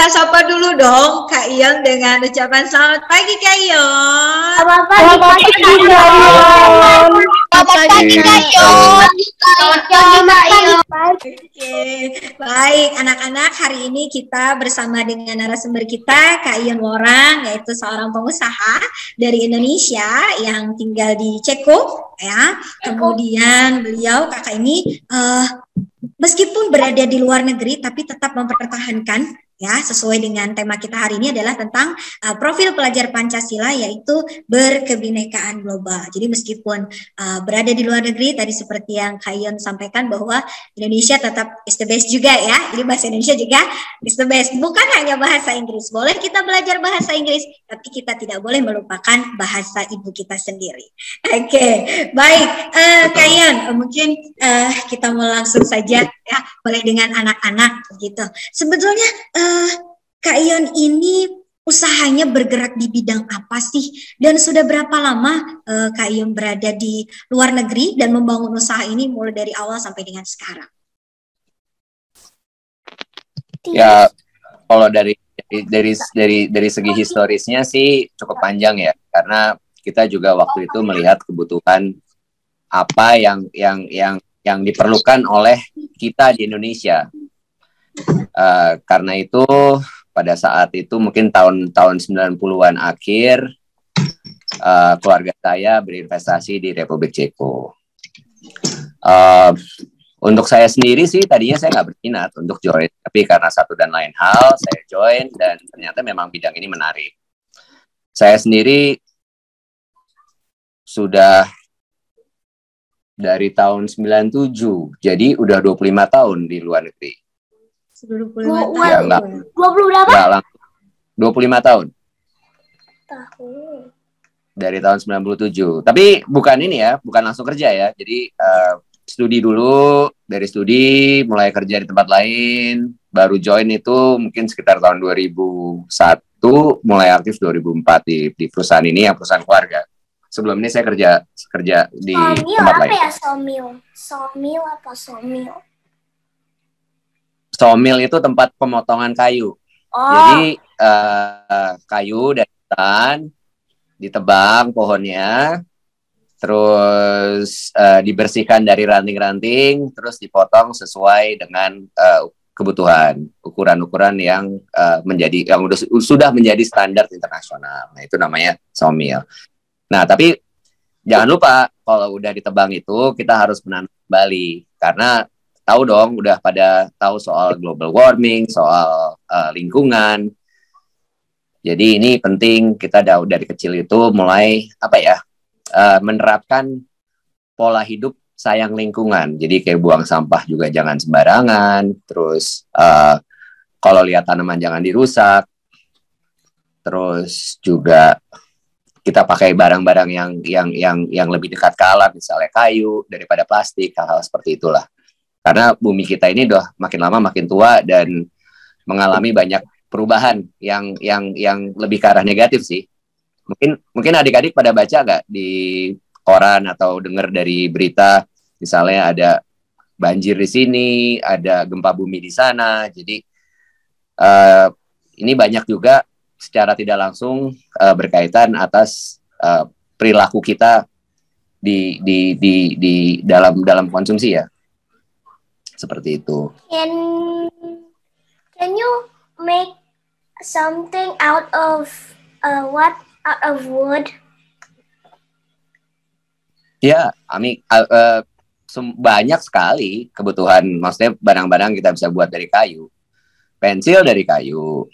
kita sapa dulu dong Kak Ion dengan ucapan selamat pagi Kak Ion. Selamat pagi Kak Ion. Selamat pagi Kak Ion. Selamat pagi Kak Ion. Oke, baik anak-anak, hari ini kita bersama dengan narasumber kita Kak Ion Worang, yaitu seorang pengusaha dari Indonesia yang tinggal di Ceko ya. Kemudian beliau kakak ini meskipun berada di luar negeri tapi tetap mempertahankan ya, sesuai dengan tema kita hari ini adalah tentang profil pelajar Pancasila, yaitu berkebinekaan global. Jadi meskipun berada di luar negeri, tadi seperti yang Kak Ion sampaikan bahwa Indonesia tetap is the best juga ya. Jadi bahasa Indonesia juga is the best. Bukan hanya bahasa Inggris. Boleh kita belajar bahasa Inggris, tapi kita tidak boleh melupakan bahasa ibu kita sendiri. Oke, baik. Kak Ion, mungkin kita mau langsung saja ya, mulai dengan anak-anak gitu. Sebetulnya Kak Ion ini usahanya bergerak di bidang apa sih? Dan sudah berapa lama Kak Ion berada di luar negeri dan membangun usaha ini mulai dari awal sampai dengan sekarang? Ya, kalau dari segi historisnya sih cukup panjang ya, karena kita juga waktu itu melihat kebutuhan apa yang diperlukan oleh kita di Indonesia. Karena itu pada saat itu mungkin tahun 90-an akhir, keluarga saya berinvestasi di Republik Ceko. Untuk saya sendiri sih tadinya saya nggak berminat untuk join, tapi karena satu dan lain hal saya join dan ternyata memang bidang ini menarik. Saya sendiri sudah dari tahun 97, jadi udah 25 tahun di luar negeri. 25 tahun. Ya, enggak. 20 berapa? Enggak, 25 tahun. Tahun. Dari tahun 97. Tapi bukan ini ya, bukan langsung kerja ya. Jadi studi dulu, dari studi mulai kerja di tempat lain, baru join itu mungkin sekitar tahun 2001, mulai aktif 2004 di perusahaan ini, yang perusahaan keluarga. Sebelum ini saya kerja di tempat lain. Apa ya somil? Somil apa somil? Sawmill itu tempat pemotongan kayu. Oh. Jadi kayu dari hutan ditebang pohonnya, terus dibersihkan dari ranting-ranting, terus dipotong sesuai dengan kebutuhan, ukuran-ukuran yang sudah menjadi standar internasional. Nah, itu namanya sawmill. Nah, tapi jangan lupa kalau udah ditebang itu kita harus menanam kembali, karena tahu dong, udah pada tahu soal global warming, soal lingkungan. Jadi ini penting kita dari kecil itu mulai menerapkan pola hidup sayang lingkungan. Jadi kayak buang sampah juga jangan sembarangan. Terus kalau lihat tanaman jangan dirusak. Terus juga kita pakai barang-barang yang lebih dekat ke alam, misalnya kayu daripada plastik, hal-hal seperti itulah. Karena bumi kita ini udah makin lama makin tua dan mengalami banyak perubahan yang lebih ke arah negatif sih. Mungkin adik-adik pada baca nggak di koran atau dengar dari berita, misalnya ada banjir di sini, ada gempa bumi di sana. Jadi ini banyak juga secara tidak langsung berkaitan atas perilaku kita di dalam konsumsi ya. Seperti itu. Can you make something out of out of wood? Ya, banyak sekali kebutuhan. Maksudnya barang-barang kita bisa buat dari kayu, pensil dari kayu,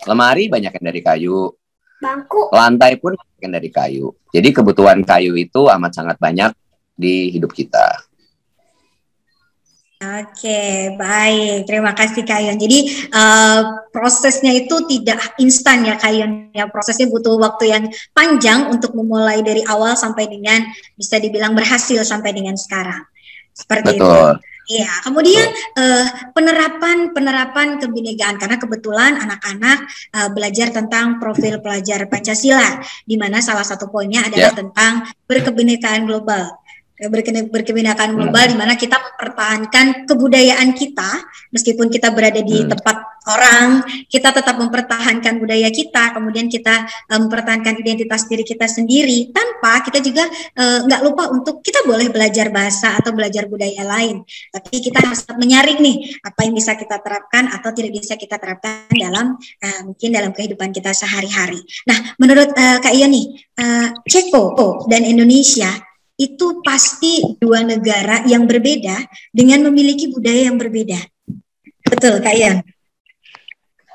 lemari banyak yang dari kayu, bangku, lantai pun banyak yang dari kayu. Jadi kebutuhan kayu itu amat sangat banyak di hidup kita. Oke, baik. Terima kasih Kak Ion. Jadi prosesnya itu tidak instan ya Kak Ion. Ya, prosesnya butuh waktu yang panjang untuk memulai dari awal sampai dengan bisa dibilang berhasil sampai dengan sekarang. Seperti Betul. itu. Iya. Kemudian penerapan kebinekaan, karena kebetulan anak-anak belajar tentang profil pelajar Pancasila, di mana salah satu poinnya adalah tentang berkebinekaan global. berkebinekaan global, di mana kita mempertahankan kebudayaan kita meskipun kita berada di tempat orang, kita tetap mempertahankan budaya kita, kemudian kita mempertahankan identitas diri kita sendiri, tanpa kita juga nggak lupa untuk kita boleh belajar bahasa atau belajar budaya lain, tapi kita harus menyaring nih apa yang bisa kita terapkan atau tidak bisa kita terapkan dalam mungkin dalam kehidupan kita sehari-hari. Nah, menurut Kak Ion nih, Ceko dan Indonesia itu pasti dua negara yang berbeda dengan memiliki budaya yang berbeda. Betul, Kak Ion?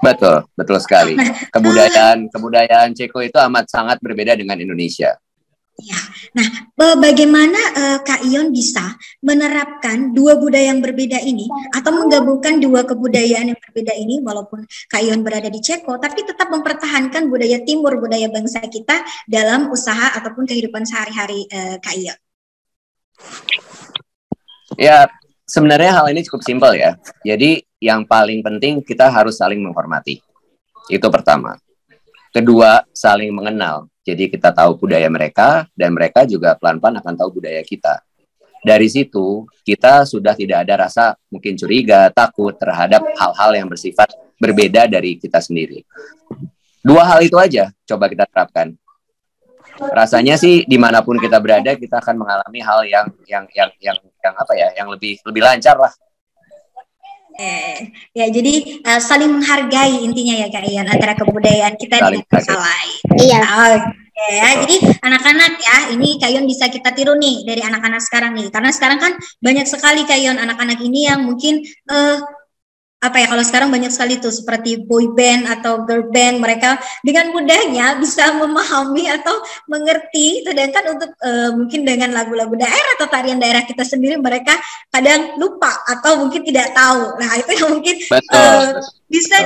Betul, betul sekali. Kebudayaan Ceko itu amat sangat berbeda dengan Indonesia. Ya, nah bagaimana Kak Ion bisa menerapkan dua budaya yang berbeda ini atau menggabungkan dua kebudayaan yang berbeda ini, walaupun Kak Ion berada di Ceko, tapi tetap mempertahankan budaya timur, budaya bangsa kita dalam usaha ataupun kehidupan sehari-hari Kak Ion? Ya, sebenarnya hal ini cukup simpel ya. Jadi yang paling penting kita harus saling menghormati. Itu pertama. Kedua, saling mengenal. Jadi kita tahu budaya mereka dan mereka juga pelan-pelan akan tahu budaya kita. Dari situ kita sudah tidak ada rasa mungkin curiga, takut terhadap hal-hal yang bersifat berbeda dari kita sendiri. Dua hal itu aja coba kita terapkan. Rasanya sih dimanapun kita berada kita akan mengalami hal yang lebih lancar lah. Ya, jadi saling menghargai intinya ya Kak Ion, antara kebudayaan kita dengan bangsa lain. Iya. Oke, ya, jadi anak-anak ya, ini Kak Ion bisa kita tiru nih dari anak-anak sekarang nih, karena sekarang kan banyak sekali Kak Ion anak-anak ini yang mungkin kalau sekarang banyak sekali tuh seperti boy band atau girl band, mereka dengan mudahnya bisa memahami atau mengerti, sedangkan untuk mungkin dengan lagu-lagu daerah atau tarian daerah kita sendiri mereka kadang lupa atau mungkin tidak tahu. Nah, itu yang mungkin bisa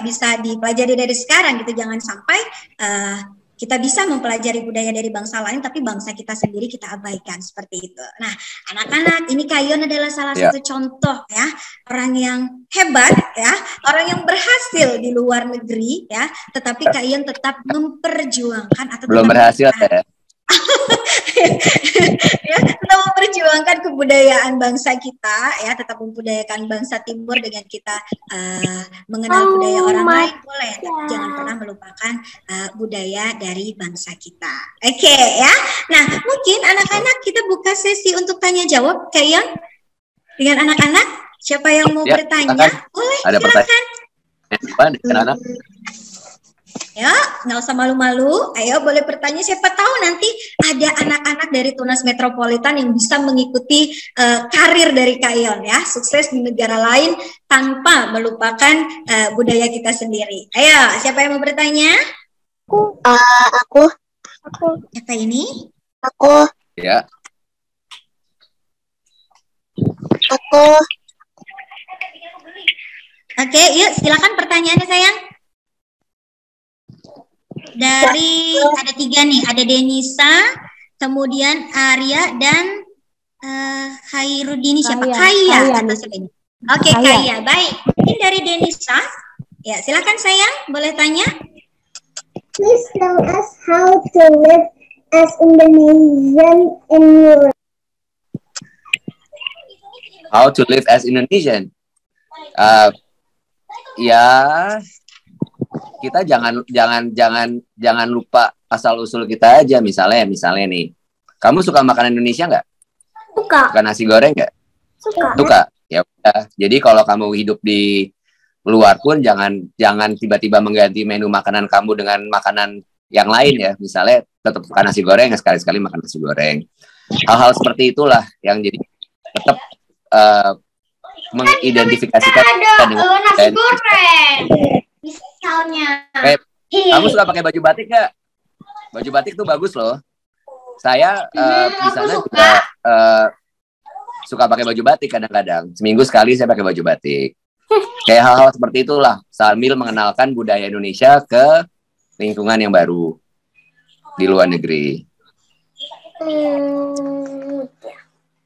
bisa dipelajari dari sekarang gitu, jangan sampai kita bisa mempelajari budaya dari bangsa lain, tapi bangsa kita sendiri kita abaikan, seperti itu. Nah, anak-anak, ini Kak Ion adalah salah satu contoh ya, orang yang hebat ya, orang yang berhasil di luar negeri ya, tetapi Kak Ion tetap memperjuangkan atau belum berhasil ya. Ya, tetap memperjuangkan kebudayaan bangsa kita ya, tetap membudayakan bangsa timur dengan kita mengenal budaya orang lain boleh, tapi jangan pernah melupakan budaya dari bangsa kita. Oke ya. Nah, mungkin anak-anak kita buka sesi untuk tanya jawab, Kak Ion, dengan anak-anak. Siapa yang mau bertanya? Boleh, ada silakan. Anak. Ya, nggak usah malu-malu. Ayo boleh bertanya. Siapa tahu nanti ada anak-anak dari Tunas Metropolitan yang bisa mengikuti karir dari Kak Ion ya, sukses di negara lain tanpa melupakan budaya kita sendiri. Ayo, siapa yang mau bertanya? Aku. Siapa ini? Aku. Ya. Aku. Oke, yuk silakan pertanyaannya sayang. Dari ada 3 nih, ada Denisa, kemudian Arya dan Khairudini siapa? Kaya atau siapa ini? Oke, Kaya. Baik. Mungkin dari Denisa. Ya, silakan sayang, boleh tanya? Please tell us how to live as Indonesian in Europe. How to live as Indonesian? Ya, kita jangan lupa asal usul kita aja. Misalnya nih, kamu suka makanan Indonesia nggak? Suka nasi goreng nggak? Suka. Ya udah. Jadi kalau kamu hidup di luar pun jangan tiba-tiba mengganti menu makanan kamu dengan makanan yang lain ya. Misalnya tetap makan nasi goreng, sekali-sekali makan nasi goreng. Hal-hal seperti itulah yang jadi tetap mengidentifikasikan kita dengan nasi goreng. Misalnya. Kamu suka pakai baju batik nggak? Baju batik tuh bagus loh. Saya di sana juga suka pakai baju batik kadang-kadang. Seminggu sekali saya pakai baju batik. Kayak hal-hal seperti itulah, sambil mengenalkan budaya Indonesia ke lingkungan yang baru di luar negeri.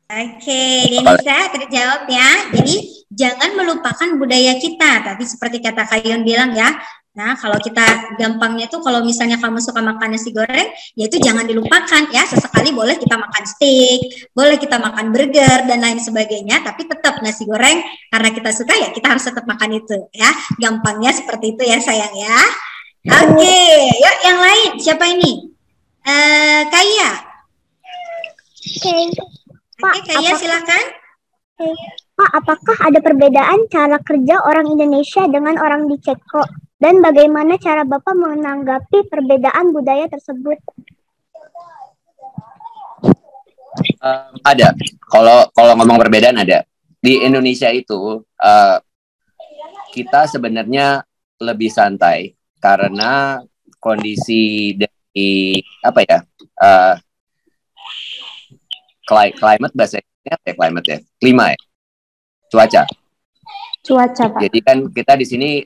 Oke, Denisa terjawab ya. Jadi jangan melupakan budaya kita. Tapi seperti kata Kak Ion bilang ya, Nah, kalau kita gampangnya tuh kalau misalnya kamu suka makan nasi goreng, ya itu jangan dilupakan ya. Sesekali boleh kita makan steak, boleh kita makan burger dan lain sebagainya, tapi tetap nasi goreng karena kita suka ya kita harus tetap makan itu ya. Gampangnya seperti itu ya sayang ya. Oke, yuk yang lain. Siapa ini? Kaya. Oke, Kaya silakan. Pak, apakah ada perbedaan cara kerja orang Indonesia dengan orang di Ceko? Dan bagaimana cara Bapak menanggapi perbedaan budaya tersebut? Ada. Kalau ngomong perbedaan ada. Di Indonesia itu kita sebenarnya lebih santai karena kondisi dari apa ya? Climate bahasa Indonesia ya, climate ya, klima ya, cuaca, Pak. Jadi kan kita di sini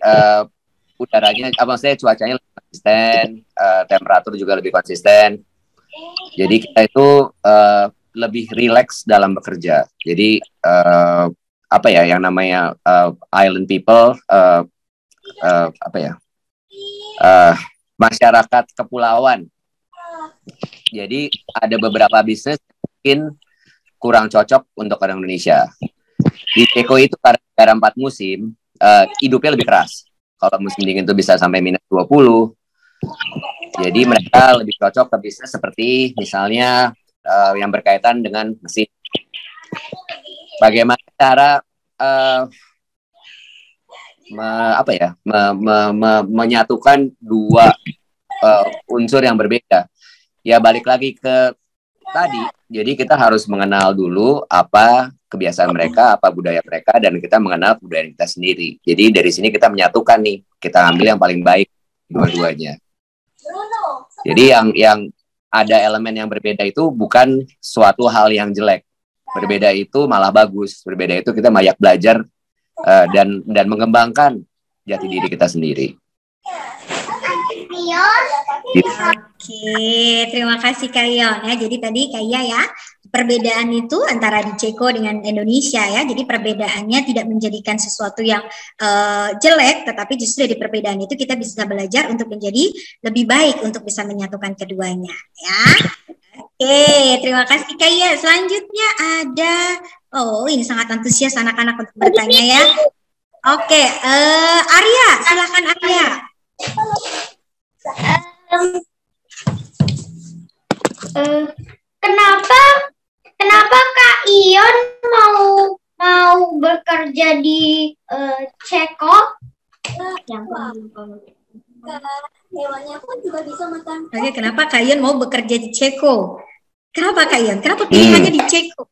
udaranya, maksudnya cuacanya lebih konsisten, temperatur juga lebih konsisten. Jadi kita itu lebih rileks dalam bekerja. Jadi apa ya yang namanya island people, apa ya, masyarakat kepulauan. Jadi ada beberapa bisnis mungkin kurang cocok untuk orang Indonesia. Di Ceko itu karena negara 4 musim, hidupnya lebih keras. Kalau musim dingin itu bisa sampai -20. Jadi mereka lebih cocok ke bisnis seperti misalnya yang berkaitan dengan mesin. Bagaimana cara menyatukan dua unsur yang berbeda? Ya balik lagi ke tadi. Jadi kita harus mengenal dulu apa kebiasaan mereka, apa budaya mereka, dan kita mengenal budaya kita sendiri. Jadi dari sini kita menyatukan nih, kita ambil yang paling baik dua-duanya. Jadi yang ada elemen yang berbeda itu bukan suatu hal yang jelek. Berbeda itu malah bagus. Berbeda itu kita banyak belajar dan mengembangkan jati diri kita sendiri. Oke, terima kasih Kak Ion ya. Jadi tadi Kaya ya, perbedaan itu antara di Ceko dengan Indonesia ya. Jadi perbedaannya tidak menjadikan sesuatu yang jelek, tetapi justru dari perbedaan itu kita bisa belajar untuk menjadi lebih baik untuk bisa menyatukan keduanya ya. Oke, terima kasih Kaya. Selanjutnya ada, ini sangat antusias anak-anak untuk bertanya ya. Oke, Arya, silakan Arya. Kenapa Kak Ion mau bekerja di Ceko? Oke, kenapa Kak Ion mau bekerja di Ceko? Kenapa Kak Ion? Kenapa pilihannya di Ceko?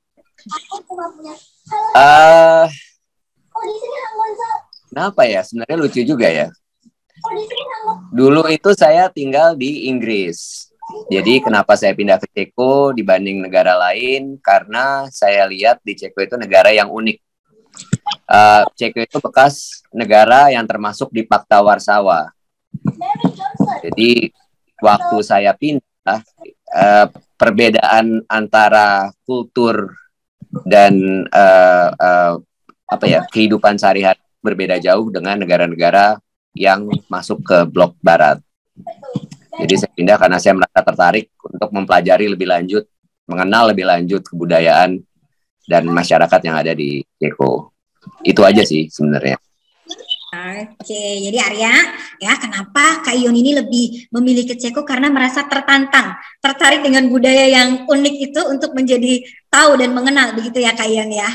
Kenapa ya? Sebenarnya lucu juga ya. Dulu itu saya tinggal di Inggris. Jadi kenapa saya pindah ke Ceko dibanding negara lain? Karena saya lihat di Ceko itu negara yang unik. Ceko itu bekas negara yang termasuk di Pakta Warsawa. Jadi waktu saya pindah, perbedaan antara kultur dan kehidupan sehari-hari berbeda jauh dengan negara-negara yang masuk ke blok barat. Jadi saya pindah karena saya merasa tertarik untuk mempelajari lebih lanjut, mengenal lebih lanjut kebudayaan dan masyarakat yang ada di Ceko. Itu aja sih sebenarnya. Oke, jadi Arya, ya kenapa Kak Ion ini lebih memilih ke Ceko karena merasa tertantang, tertarik dengan budaya yang unik itu untuk menjadi tahu dan mengenal, begitu ya Kak Ion ya?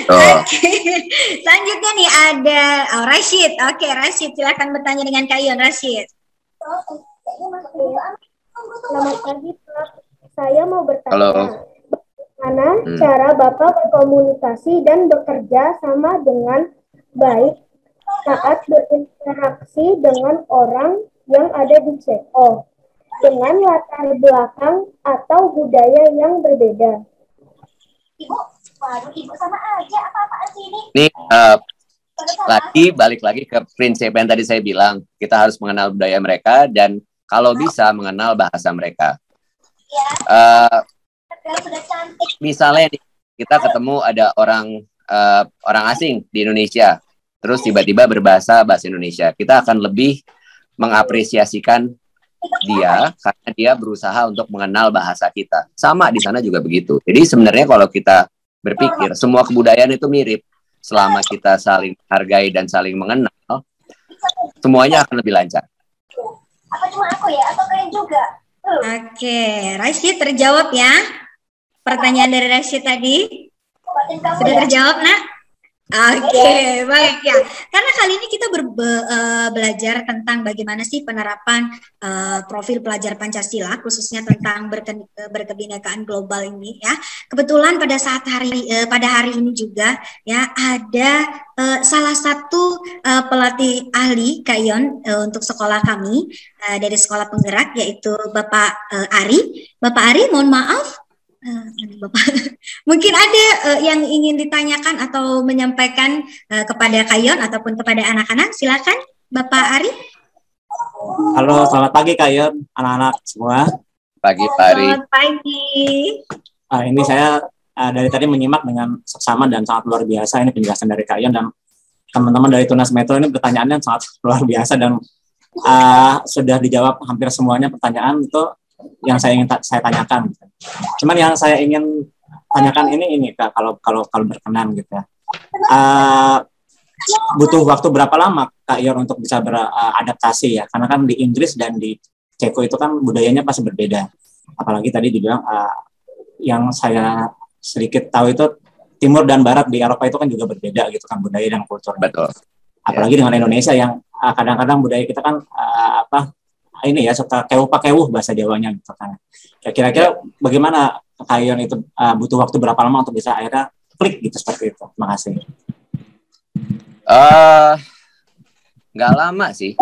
Oke. Selanjutnya nih ada Rashid. Oke, Rashid, silakan bertanya dengan Kak Ion. Rashid. Selamat pagi Pak. Saya mau bertanya. Halo. Bagaimana cara Bapak berkomunikasi dan bekerja sama dengan baik saat berinteraksi dengan orang yang ada di Ceko dengan latar belakang atau budaya yang berbeda? Ibu sama aja apa-apaan sih ini? Ini balik lagi ke prinsip yang tadi saya bilang, kita harus mengenal budaya mereka dan kalau bisa mengenal bahasa mereka. Misalnya nih, kita ketemu ada orang asing di Indonesia, terus tiba-tiba bahasa Indonesia. Kita akan lebih mengapresiasikan dia karena dia berusaha untuk mengenal bahasa kita. Sama di sana juga begitu. Jadi sebenarnya kalau kita berpikir semua kebudayaan itu mirip, selama kita saling hargai dan saling mengenal, semuanya akan lebih lancar. Apa cuma aku ya? Atau kalian juga? Oke, Rashid terjawab ya. Pertanyaan dari Rashid tadi sudah terjawab, Nak? Oke, baik ya. Karena kali ini kita belajar tentang bagaimana sih penerapan profil pelajar Pancasila, khususnya tentang berkebinekaan global ini ya. Kebetulan pada hari ini juga ya ada salah satu pelatih ahli Kak Ion untuk sekolah kami dari sekolah penggerak, yaitu Bapak Ari. Bapak Ari, mohon maaf. Bapak, mungkin ada yang ingin ditanyakan atau menyampaikan kepada Kak Ion ataupun kepada anak-anak. Silakan, Bapak Ari. Halo, selamat pagi Kak Ion, anak-anak semua. Pagi, Pak Ari. Selamat pagi. Ini saya dari tadi menyimak dengan seksama dan sangat luar biasa ini penjelasan dari Kak Ion, dan teman-teman dari Tunas Metro ini pertanyaannya sangat luar biasa, dan sudah dijawab hampir semuanya pertanyaan itu yang saya ingin saya tanyakan. Cuman yang saya ingin tanyakan ini Kak, kalau berkenan gitu ya. Butuh waktu berapa lama Kak Ion untuk bisa beradaptasi ya? Karena kan di Inggris dan di Ceko itu kan budayanya pasti berbeda. Apalagi tadi dibilang yang saya sedikit tahu itu timur dan barat di Eropa itu kan juga berbeda gitu kan, budaya dan kultur. Betul. Apalagi dengan Indonesia yang kadang-kadang budaya kita kan ini ya, suka kewuh bahasa Jawanya gitu kan. Kira-kira bagaimana Kak Ion itu butuh waktu berapa lama untuk bisa akhirnya klik gitu seperti itu? Terima kasih. Nggak lama sih.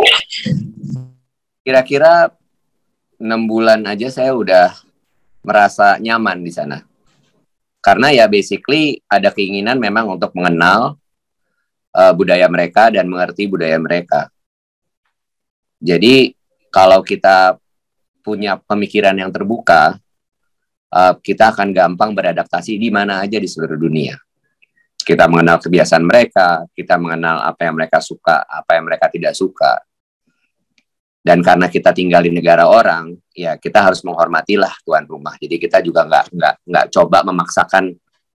Kira-kira 6 bulan aja saya udah merasa nyaman di sana. Karena ya basically ada keinginan memang untuk mengenal budaya mereka dan mengerti budaya mereka. Jadi kalau kita punya pemikiran yang terbuka, kita akan gampang beradaptasi di mana aja di seluruh dunia. Kita mengenal kebiasaan mereka, kita mengenal apa yang mereka suka, apa yang mereka tidak suka. Dan karena kita tinggal di negara orang, ya kita harus menghormatilah tuan rumah. Jadi kita juga nggak coba memaksakan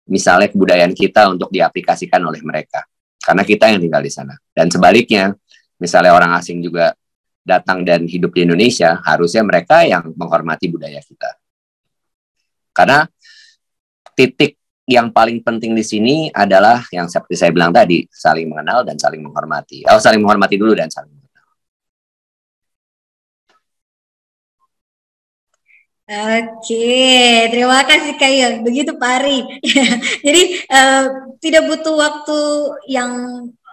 misalnya kebudayaan kita untuk diaplikasikan oleh mereka. Karena kita yang tinggal di sana. Dan sebaliknya, misalnya orang asing juga datang dan hidup di Indonesia, harusnya mereka yang menghormati budaya kita. Karena titik yang paling penting di sini adalah yang seperti saya bilang tadi, saling mengenal dan saling menghormati. Saling menghormati dulu dan saling mengenal. Oke, terima kasih Kak Ion. Begitu Pak Ari. Jadi tidak butuh waktu yang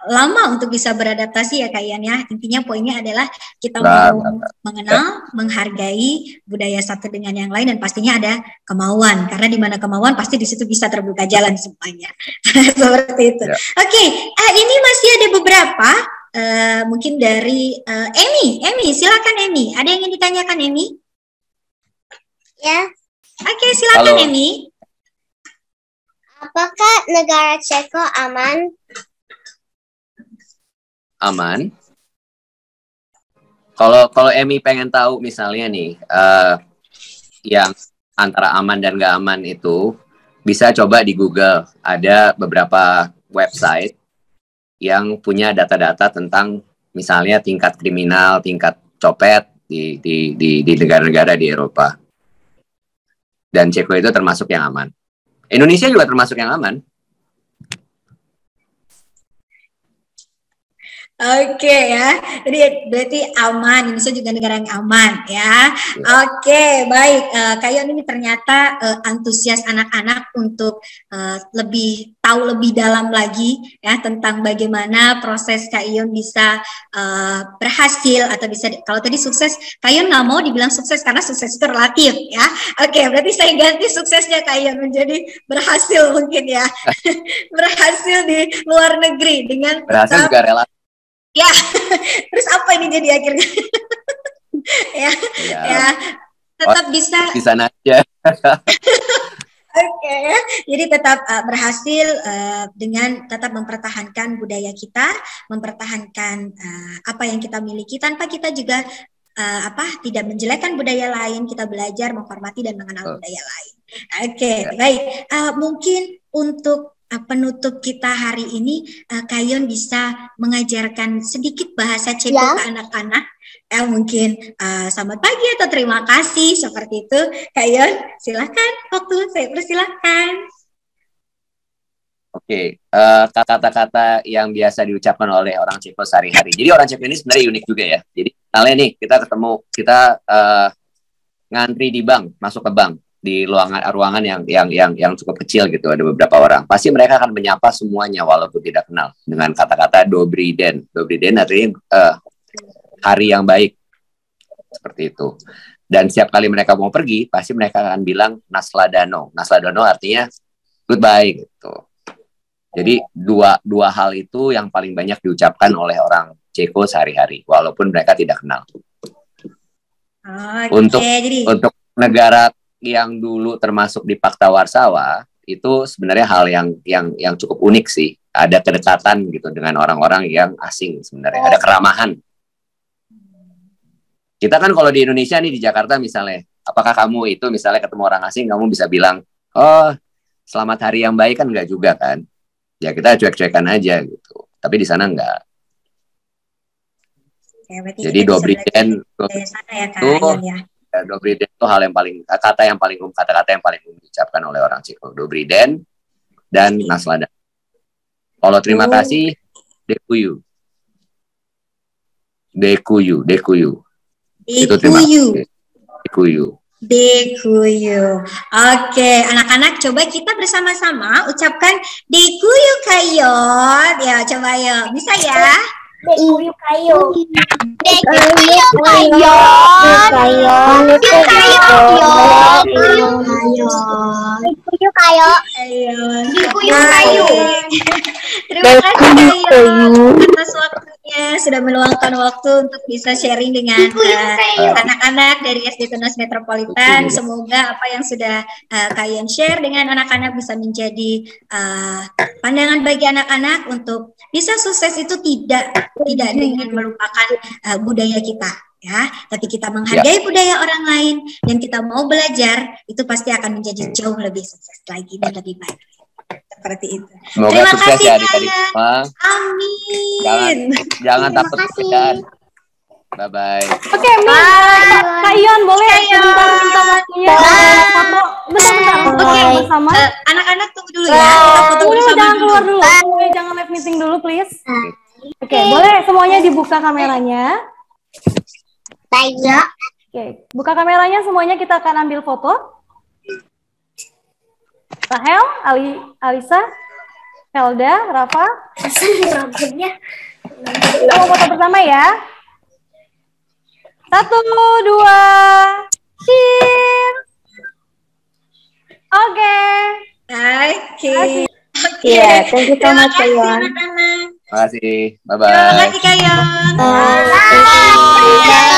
lama untuk bisa beradaptasi ya Kak Ion ya. Intinya poinnya adalah kita mau mengenal, menghargai budaya satu dengan yang lain, dan pastinya ada kemauan. Karena di mana kemauan pasti di situ bisa terbuka jalan semuanya. Seperti itu. Ya. Oke, ini masih ada beberapa mungkin dari Emi, silakan Emi. Ada yang ingin ditanyakan Emi? Ya. Oke, silakan Emi. Apakah negara Ceko aman? Aman. Kalau Emi pengen tahu misalnya nih, yang antara aman dan nggak aman itu, bisa coba di Google. Ada beberapa website yang punya data-data tentang misalnya tingkat kriminal, tingkat copet di negara-negara di Eropa. Dan Ceko itu termasuk yang aman. Indonesia juga termasuk yang aman. Oke ya, jadi berarti aman, Indonesia juga negara yang aman ya. Oke, baik. Kak Ion ini ternyata antusias anak-anak untuk lebih tahu lebih dalam lagi ya tentang bagaimana proses Kak Ion bisa berhasil atau bisa, kalau tadi sukses, Kak Ion nggak mau dibilang sukses karena sukses itu relatif ya. Oke, berarti saya ganti suksesnya Kak Ion menjadi berhasil mungkin ya. Berhasil di luar negeri dengan berhasil juga relatif. Ya, terus apa ini jadi akhirnya? ya, tetap bisa di sana aja. Oke, jadi tetap berhasil dengan tetap mempertahankan budaya kita, mempertahankan apa yang kita miliki tanpa kita juga tidak menjelekkan budaya lain. Kita belajar menghormati dan mengenal budaya lain. Oke, baik. Mungkin untuk penutup kita hari ini, Kayon bisa mengajarkan sedikit bahasa Ceko ke anak-anak. Mungkin selamat pagi atau terima kasih seperti itu. Kayon, silakan. Waktu saya persilahkan. Oke, kata-kata yang biasa diucapkan oleh orang Ceko sehari-hari. Jadi orang Ceko ini sebenarnya unik juga ya. Jadi misalnya nih kita ngantri di bank, masuk ke bank di ruangan yang cukup kecil gitu, ada beberapa orang. Pasti mereka akan menyapa semuanya walaupun tidak kenal dengan kata-kata Dobry Den. Dobry Den artinya hari yang baik, seperti itu. Dan setiap kali mereka mau pergi, pasti mereka akan bilang Nasladano. Nasladano artinya goodbye gitu. Jadi dua hal itu yang paling banyak diucapkan oleh orang Ceko sehari-hari, walaupun mereka tidak kenal. Untuk negara yang dulu termasuk di Pakta Warsawa, itu sebenarnya hal yang cukup unik sih. Ada kedekatan gitu dengan orang-orang yang asing sebenarnya. Ada keramahan. Kita kan kalau di Indonesia nih, di Jakarta misalnya, apakah kamu itu misalnya ketemu orang asing, kamu bisa bilang, oh selamat hari yang baik, kan enggak juga kan. Ya kita cuek-cuekan aja gitu. Tapi di sana enggak. Jadi Dobry Den Dobry Den itu kata-kata yang paling umum diucapkan oleh orang Ceko. Dobry Den dan Naslada. Kalau terima kasih, Dekuyu. Itu terima kasih. Dekuyu. Oke, anak-anak coba kita bersama-sama ucapkan Dekuyu Kayon. Ya, coba ya. Bisa ya? Dekuyu Kayon. Dekuyu Kayon. Terima kasih Kayon atas waktunya, sudah meluangkan waktu untuk bisa sharing dengan anak-anak dari SD Tunas Metropolitan. Semoga apa yang sudah Kayon share dengan anak-anak bisa menjadi pandangan bagi anak-anak untuk bisa sukses itu tidak dengan melupakan budaya kita, ya, tapi kita menghargai budaya orang lain dan kita mau belajar, itu pasti akan menjadi jauh lebih sukses lagi dan lebih baik. Seperti itu. Semoga terima sukses kasih ya adik-adik semua. Amin. Jangan takut belajar. Bye-bye. Oke, Kayon boleh sebentar minta waktunya foto bentar bersama. Anak-anak tunggu dulu ya. Kita foto bersama Jangan keluar dulu. Jangan live meeting dulu, please. Oke, boleh semuanya dibuka kameranya. Baik. Oke, buka kameranya semuanya, kita akan ambil foto. Rahel, Alisa, Helda, Rafa. Kita mau foto bersama ya. 1, 2, cheers. Oke. Ya, thank you so much, Kayon. Terima kasih. Bye-bye. Terima kasih Kayon. Bye.